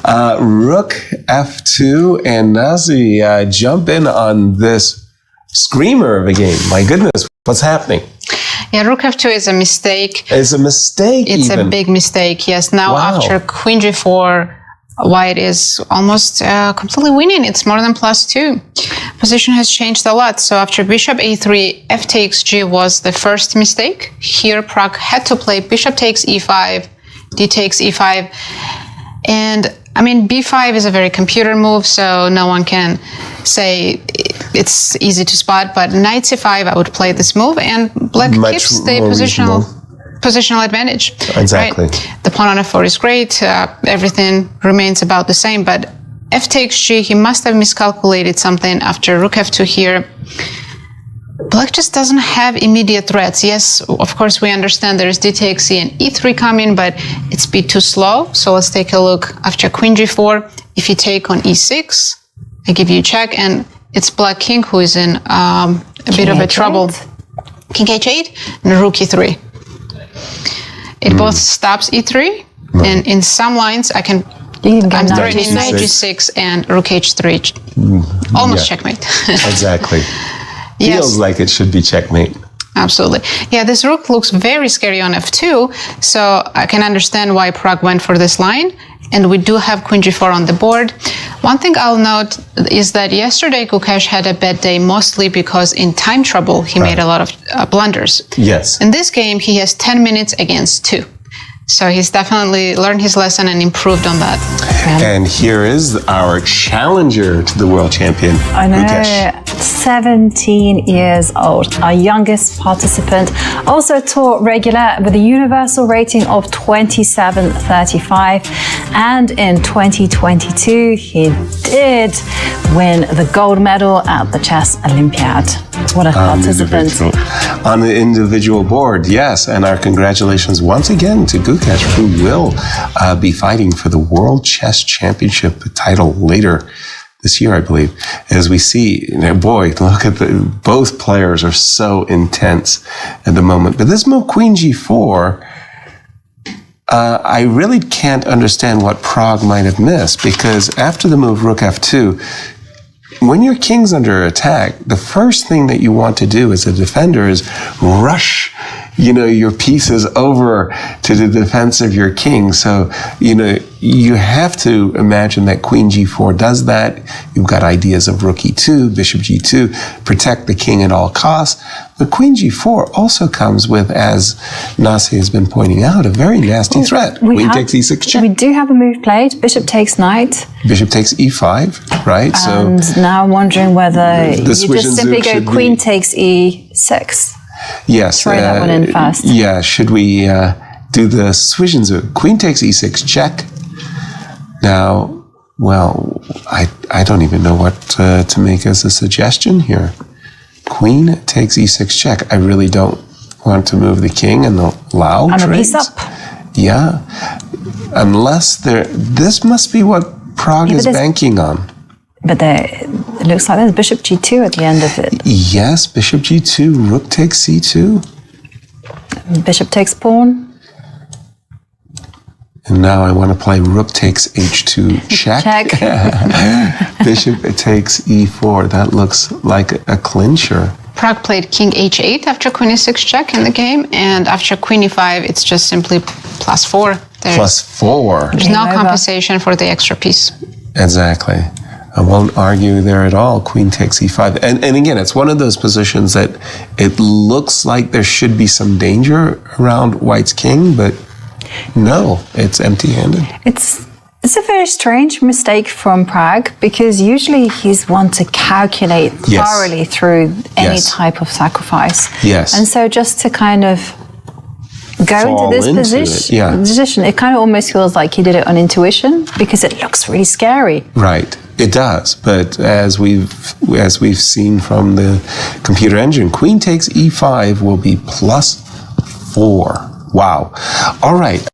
Rook F2, and Nazi, jump in on this screamer of a game. My goodness, what's happening? Yeah, Rook F2 is a mistake. It's a mistake. It's a big mistake, yes. Now after Queen G4, White is almost completely winning. It's more than +2. Position has changed a lot. So after Bishop A3, F takes G was the first mistake. Here, Pragg had to play Bishop takes E5, D takes E5. And I mean, B5 is a very computer move, so no one can say it's easy to spot. But Knight C5, I would play this move, and Black keeps the positional advantage. Exactly. Right? The pawn on F4 is great. Everything remains about the same. But F takes G, he must have miscalculated something after Rook F2 here. Black just doesn't have immediate threats. Yes, of course, we understand there's D takes C and E3 coming, but it's a bit too slow. So let's take a look after Queen G4. If you take on E6, I give you a check, and it's Black King who is in a bit of a trouble. King H8 and Rook E3. It both stops E3, and in some lines I can... I'm threatening Knight G6 and Rook H3. Almost checkmate. Exactly. Feels like it should be checkmate. Absolutely. Yeah, this rook looks very scary on F2, so I can understand why Pragg went for this line. And we do have Queen G4 on the board. One thing I'll note is that yesterday GUKESH had a bad day, mostly because in time trouble he made a lot of blunders. Yes. In this game, he has 10 minutes against 2. So he's definitely learned his lesson and improved on that. And here is our challenger to the world champion, I know, GUKESH. 17 years old, our youngest participant, also a tour regular with a universal rating of 27.35, and in 2022 he did win the gold medal at the Chess Olympiad. What a participant. On the individual board, yes, and our congratulations once again to GUKESH, who will be fighting for the World Chess Championship title later this year, I believe. As we see, boy, look at both players are so intense at the moment. But this move, Queen G4, I really can't understand what Pragg might have missed, because after the move Rook F2, when your king's under attack, the first thing that you want to do as a defender is rush, your pieces over to the defense of your king. So, you have to imagine that Queen G4 does that. You've got ideas of Rook E2, Bishop G2, protect the king at all costs. But Queen G4 also comes with, as Nasi has been pointing out, a very nasty threat. Queen takes E6 check. We do have a move played. Bishop takes knight. Bishop takes E5, right? And now I'm wondering whether you just simply go Queen takes E6. Yes. Try that one in first. Yeah, should we do the Zwischenzug? Queen takes E6 check. Now, well, I don't even know what to make as a suggestion here. Queen takes E6 check. I really don't want to move the king and allow trades. And a piece up. Yeah. Unless this must be what Pragg is banking on. But it looks like there's Bishop G2 at the end of it. Yes, Bishop G2, Rook takes C2. Bishop takes pawn. And now I want to play Rook takes H2 check. Bishop takes E4. That looks like a clincher. Pragg played King H8 after Queen E6 check in the game, and after Queen E5, it's just simply +4. +4. There's no compensation for the extra piece. Exactly. I won't argue there at all. Queen takes E5. And again, it's one of those positions that it looks like there should be some danger around White's king, but no, it's empty-handed. It's a very strange mistake from Pragg, because usually he's one to calculate thoroughly through any type of sacrifice. Yes. And so just to kind of go into this position, it kind of almost feels like he did it on intuition, because it looks really scary. Right. It does, but as we've seen from the computer engine, Queen takes E5 will be +4. Wow. All right.